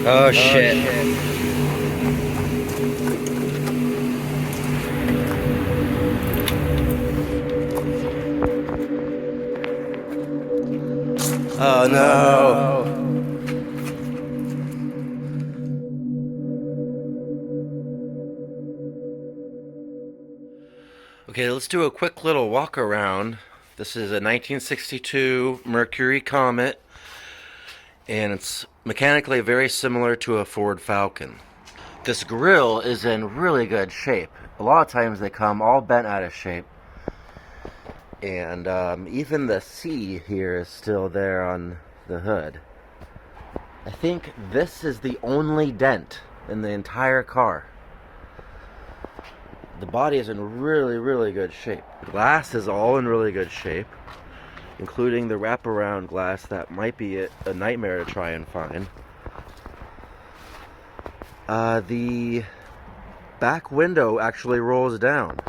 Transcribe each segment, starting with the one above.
Oh shit. Oh no. Okay, let's do a quick little walk around. This is a 1962 Mercury Comet, and it's mechanically very similar to a Ford Falcon. This grill is in really good shape. A lot of times they come all bent out of shape, and even the C here is still there on the hood. I think this is the only dent in the entire car. The body is in really, really good shape. The glass is all in really good shape, including the wraparound glass that might be a nightmare to try and find. The back window actually rolls down.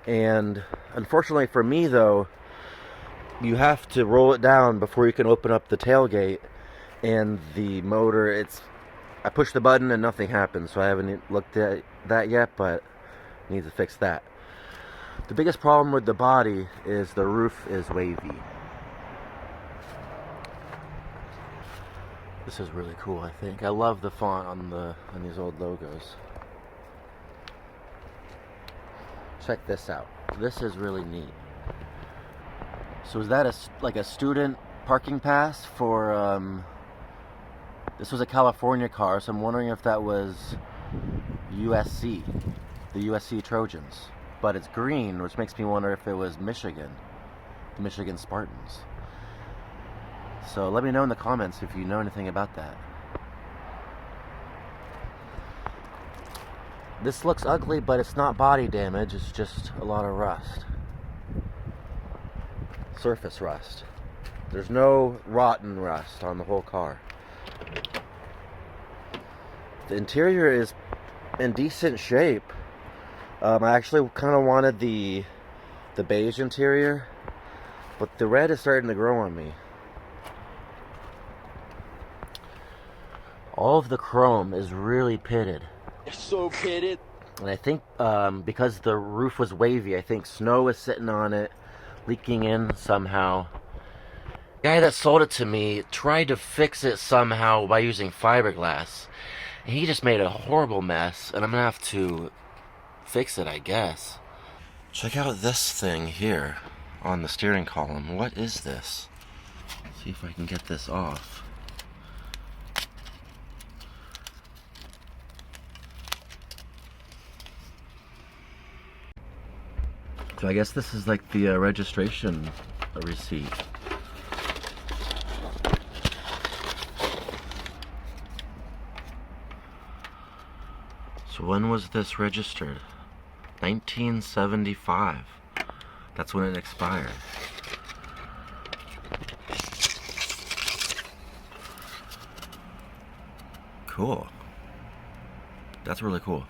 And unfortunately for me, though, you have to roll it down before you can open up the tailgate. And the motor, I push the button and nothing happens, so I haven't looked at that yet, but I need to fix that. The biggest problem with the body is the roof is wavy. This is really cool, I think. I love the font on these old logos. Check this out. This is really neat. So is that like a student parking pass for this was a California car, so I'm wondering if that was USC, the USC Trojans. But it's green, which makes me wonder if it was Michigan, the Michigan Spartans. So let me know in the comments if you know anything about that. This looks ugly, but it's not body damage, it's just a lot of rust. Surface rust. There's no rotten rust on the whole car. The interior is in decent shape. I actually kind of wanted the beige interior, but the red is starting to grow on me. All of the chrome is really pitted. It's so pitted. And I think because the roof was wavy, I think snow was sitting on it, leaking in somehow. The guy that sold it to me tried to fix it somehow by using fiberglass. And he just made a horrible mess, and I'm gonna have to fix it, I guess. Check out this thing here on the steering column. What is this? Let's see if I can get this off. So I guess this is like the registration receipt. So when was this registered? 1975. That's when it expired. Cool. That's really cool.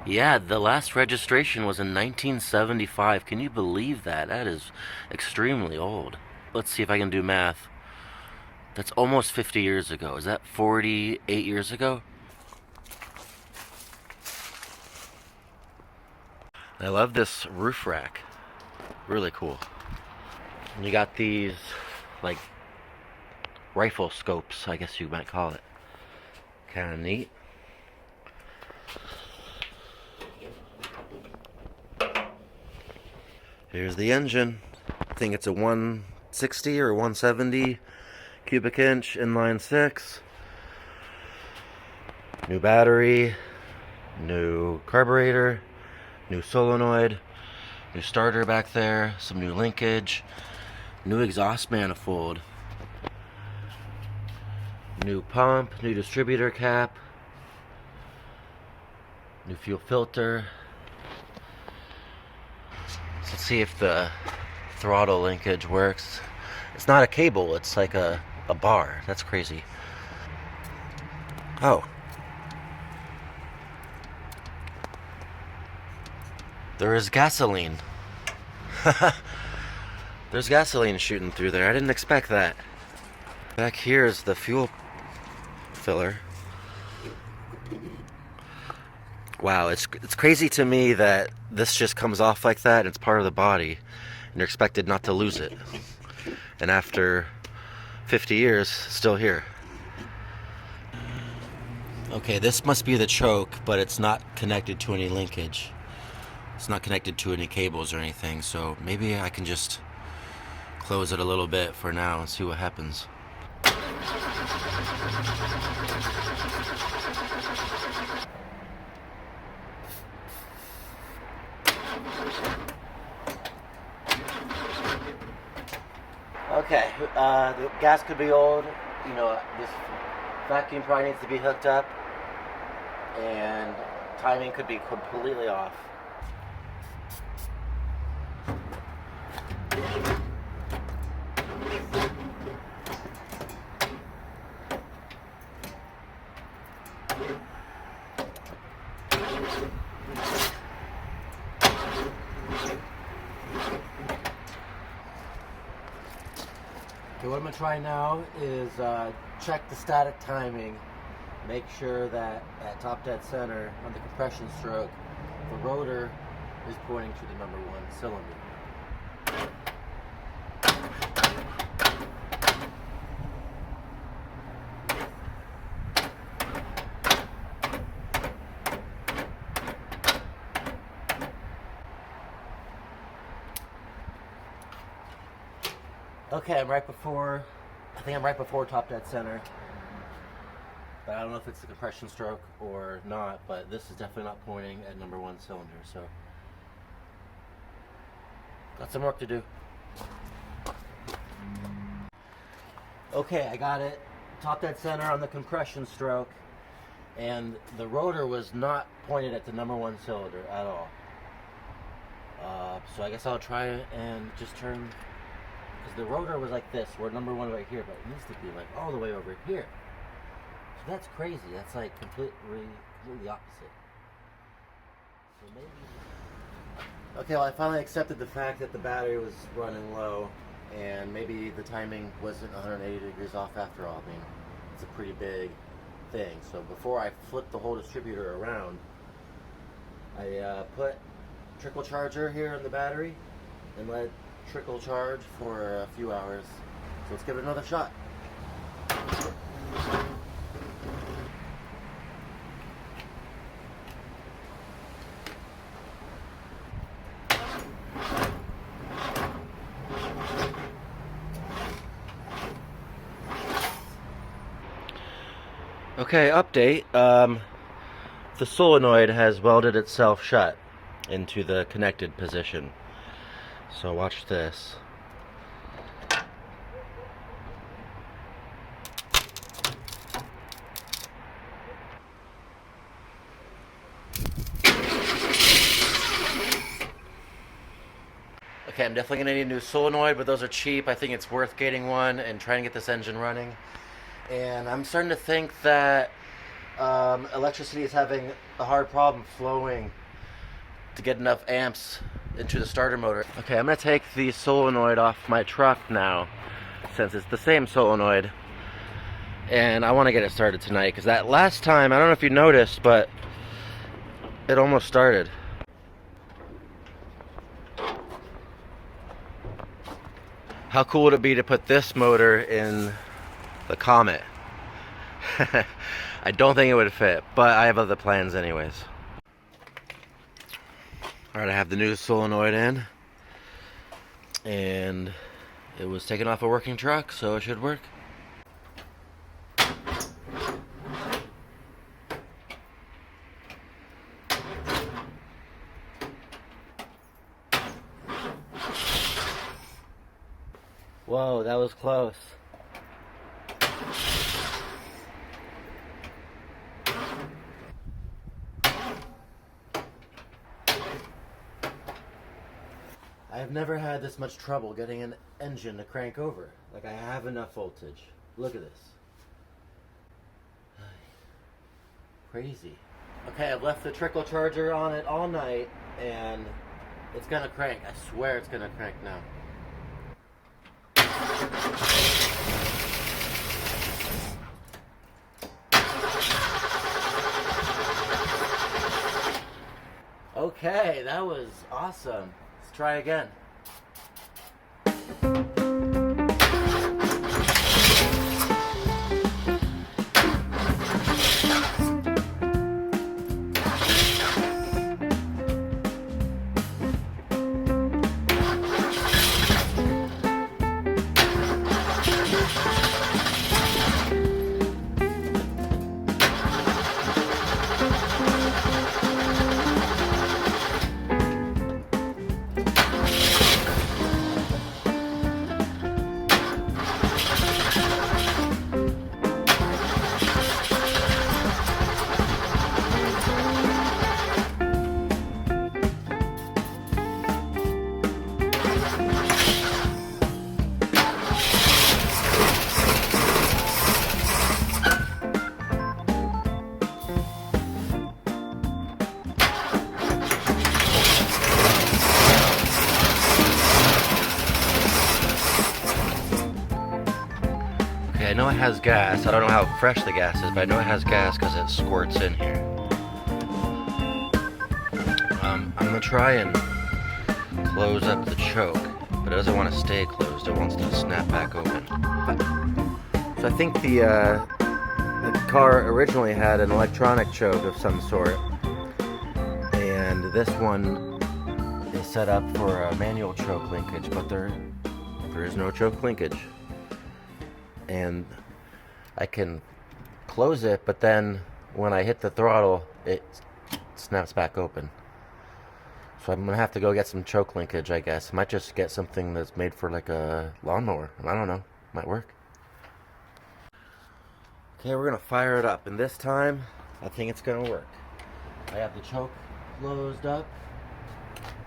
Yeah, the last registration was in 1975. Can you believe that? That is extremely old. Let's see if I can do math. That's almost 50 years ago. Is that 48 years ago? I love this roof rack. Really cool. And you got these, like, rifle scopes, I guess you might call it. Kind of neat. Here's the engine. I think it's a 160 or 170 cubic inch inline six. New battery, new carburetor, new solenoid, new starter back there, some new linkage, new exhaust manifold, new pump, new distributor cap, new fuel filter. Let's see if the throttle linkage works. It's not a cable, it's like a bar. That's crazy. Oh. There is gasoline. There's gasoline shooting through there. I didn't expect that. Back here is the fuel filler. Wow, it's crazy to me that this just comes off like that and it's part of the body and you're expected not to lose it. And after 50 years, still here. Okay, this must be the choke, but it's not connected to any linkage. It's not connected to any cables or anything, so maybe I can just close it a little bit for now and see what happens. Okay, the gas could be old. You know, this vacuum probably needs to be hooked up, and timing could be completely off. Okay, what I'm going to try now is check the static timing, make sure that at top dead center on the compression stroke, the rotor is pointing to the number 1 cylinder. Okay, I think I'm right before top dead center. But I don't know if it's the compression stroke or not, but this is definitely not pointing at number 1 cylinder, so got some work to do. Okay, I got it. Top dead center on the compression stroke, and the rotor was not pointed at the number 1 cylinder at all. So I guess I'll try and just turn, because the rotor was like this, we're number 1 right here, but it needs to be like all the way over here. So that's crazy. That's like completely opposite. So maybe. Okay, well I finally accepted the fact that the battery was running low, and maybe the timing wasn't 180 degrees off after all. I mean, it's a pretty big thing. So before I flipped the whole distributor around, I put trickle charger here in the battery and let it trickle charge for a few hours. So let's give it another shot. Okay, update. The solenoid has welded itself shut into the connected position. So watch this. Okay, I'm definitely gonna need a new solenoid, but those are cheap. I think it's worth getting one and trying to get this engine running. And I'm starting to think that electricity is having a hard problem flowing to get enough amps into the starter motor. Okay, I'm gonna take the solenoid off my truck now, since it's the same solenoid, and I want to get it started tonight, because that last time, I don't know if you noticed, but it almost started. How cool would it be to put this motor in the Comet? I don't think it would fit, but I have other plans anyways. Alright, I have the new solenoid in, and it was taken off a working truck, so it should work. Whoa, that was close. I've never had this much trouble getting an engine to crank over. Like, I have enough voltage. Look at this. Crazy. Okay, I've left the trickle charger on it all night, and it's gonna crank. I swear it's gonna crank now. Okay, that was awesome. Let's try again. Okay, I know it has gas. I don't know how fresh the gas is, but I know it has gas because it squirts in here. I'm gonna try and close up the choke, but it doesn't want to stay closed. It wants to snap back open. So I think the car originally had an electronic choke of some sort, and this one is set up for a manual choke linkage, but there is no choke linkage. And I can close it, but then when I hit the throttle, it snaps back open. So I'm gonna have to go get some choke linkage, I guess. I might just get something that's made for like a lawnmower. I don't know, might work. Okay, we're gonna fire it up, and this time I think it's gonna work. I have the choke closed up,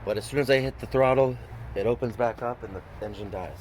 but as soon as I hit the throttle, it opens back up and the engine dies.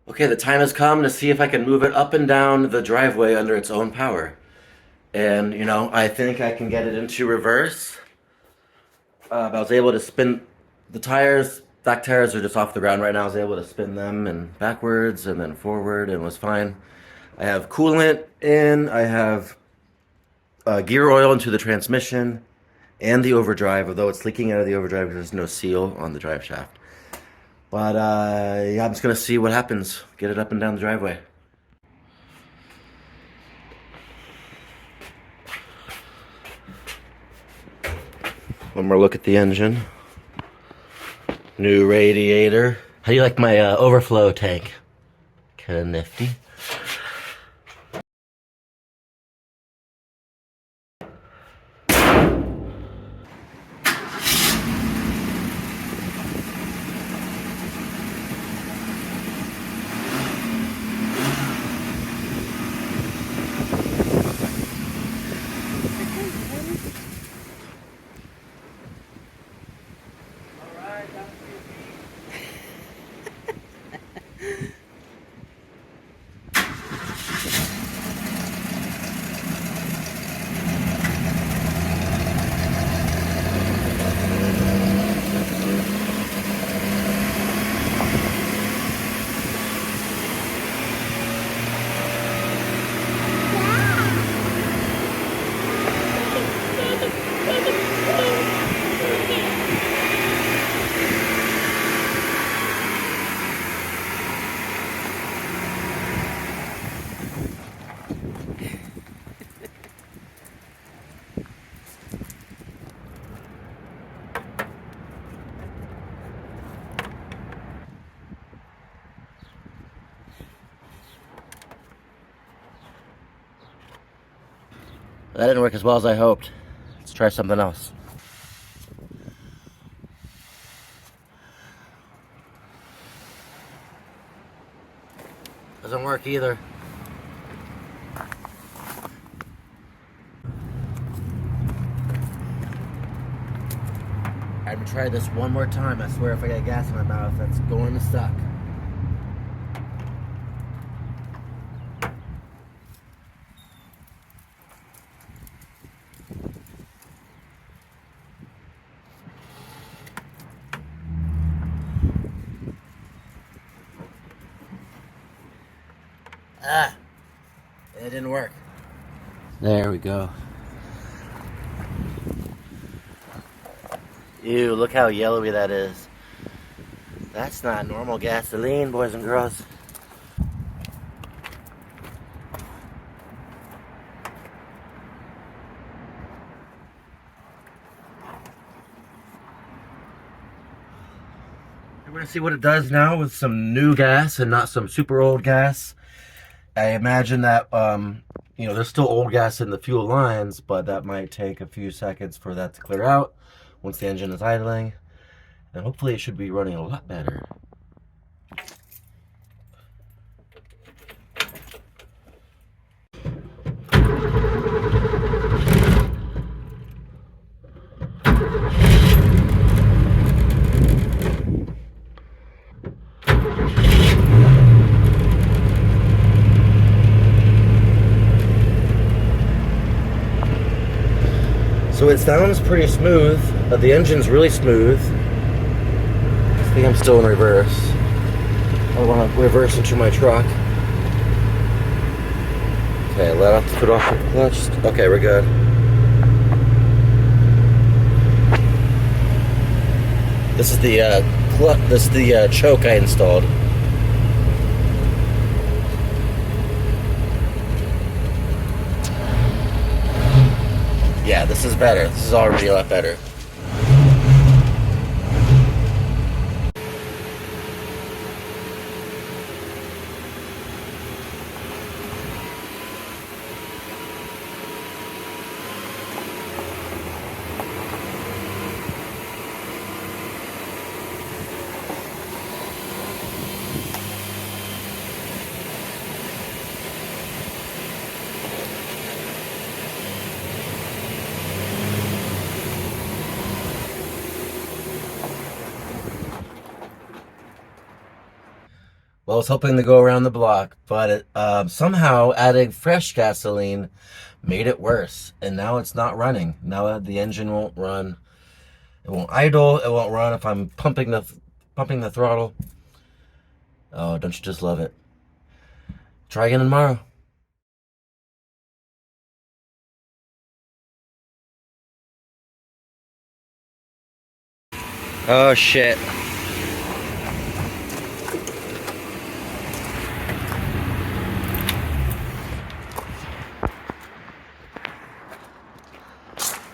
Okay, the time has come to see if I can move it up and down the driveway under its own power. And, you know, I think I can get it into reverse. I was able to spin the tires. Back tires are just off the ground right now. I was able to spin them and backwards and then forward, and it was fine. I have coolant in. I have gear oil into the transmission and the overdrive, although it's leaking out of the overdrive because there's no seal on the drive shaft. But yeah, I'm just gonna see what happens. Get it up and down the driveway. One more look at the engine. New radiator. How do you like my overflow tank? Kind of nifty. That didn't work as well as I hoped. Let's try something else. Doesn't work either. I'm gonna try this one more time. I swear if I get gas in my mouth, that's going to suck. Ah, it didn't work. There we go. Ew, look how yellowy that is. That's not normal gasoline, boys and girls. We're gonna see what it does now with some new gas and not some super old gas. I imagine that, you know, there's still old gas in the fuel lines, but that might take a few seconds for that to clear out once the engine is idling. And hopefully it should be running a lot better. So it sounds pretty smooth, but the engine's really smooth. I think I'm still in reverse. I want to reverse into my truck. Okay, let off the foot off the clutch. Okay, we're good. This is the choke I installed. Yeah, this is better. This is already a lot better. Well, I was hoping to go around the block, but it, somehow adding fresh gasoline made it worse. And now it's not running. Now the engine won't run. It won't idle. It won't run if I'm pumping the throttle. Oh, don't you just love it? Try again tomorrow. Oh, shit.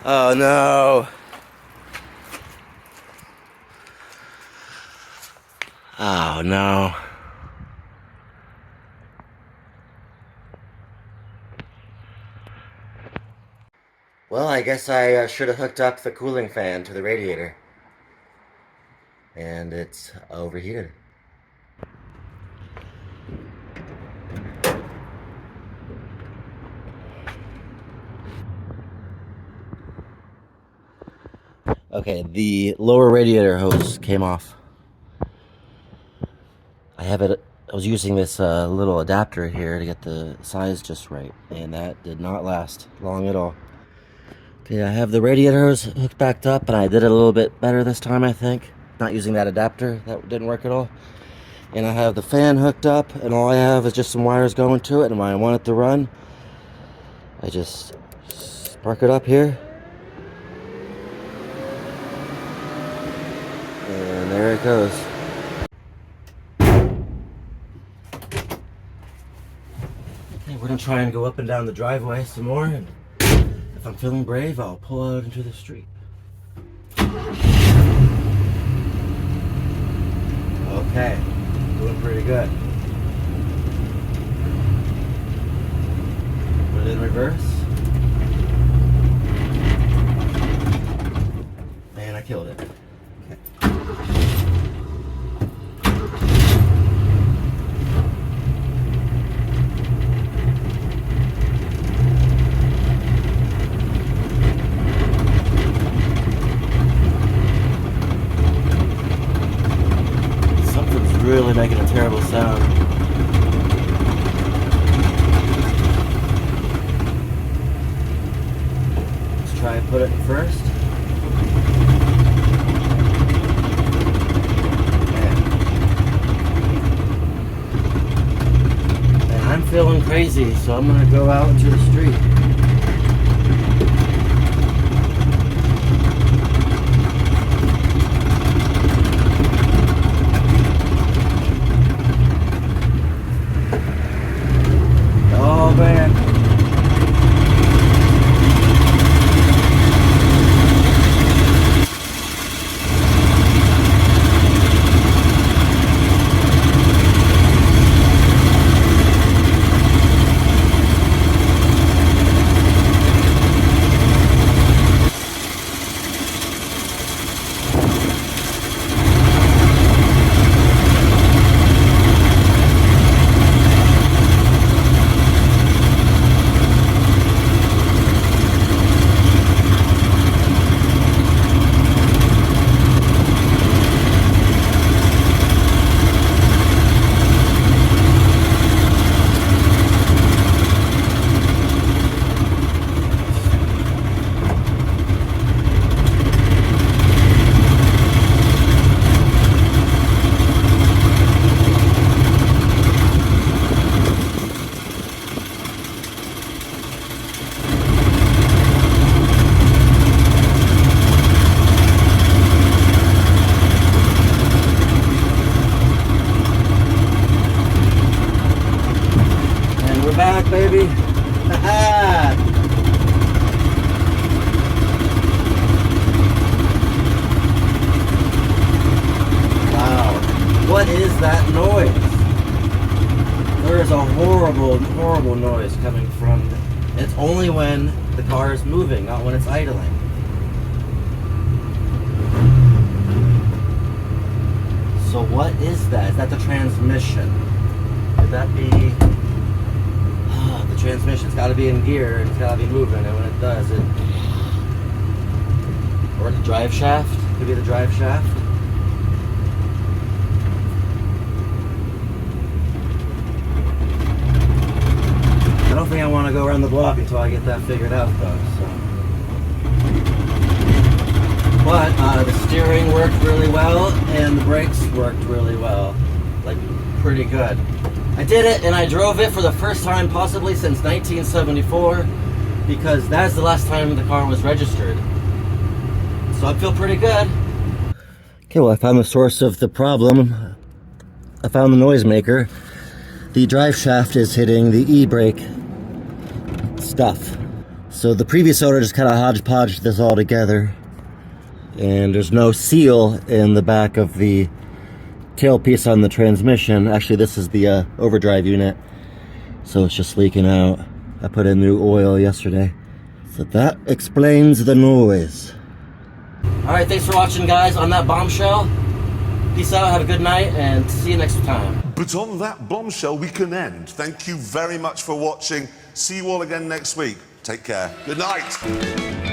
Oh no. Oh no. Well, I guess I should have hooked up the cooling fan to the radiator. And it's overheated. Okay, the lower radiator hose came off. I was using this little adapter here to get the size just right, and that did not last long at all. Okay, I have the radiator hose hooked back up, and I did it a little bit better this time, I think. Not using that adapter, that didn't work at all. And I have the fan hooked up, and all I have is just some wires going to it, and when I want it to run, I just spark it up here. And there it goes. Okay, we're gonna try and go up and down the driveway some more, and if I'm feeling brave, I'll pull out into the street. Okay, doing pretty good. Put it in reverse. first. And I'm feeling crazy, so I'm gonna go out into the street. Oh man. Back, baby. Wow. What is that noise? There is a horrible, horrible noise coming from... It's only when the car is moving, not when it's idling. So what is that? Is that the transmission? Could that be... Transmission's got to be in gear and it's got to be moving, and when it does, it... Or the drive shaft. Could be the drive shaft. I don't think I want to go around the block until I get that figured out, though. So. But the steering worked really well and the brakes worked really well. Like, pretty good. I did it, and I drove it for the first time possibly since 1974, because that's the last time the car was registered. So I feel pretty good. Okay, well, I found the source of the problem. I found the noisemaker. The drive shaft is hitting the e-brake stuff. So the previous owner just kind of hodgepodged this all together, and there's no seal in the back of the tailpiece on the transmission. Actually, this is the overdrive unit, so it's just leaking out. I put in new oil yesterday, so that explains the noise. All right, thanks for watching, guys, on that bombshell. Peace out, have a good night, and see you next time. But on that bombshell we can end. Thank you very much for watching. See you all again next week. Take care. Good night.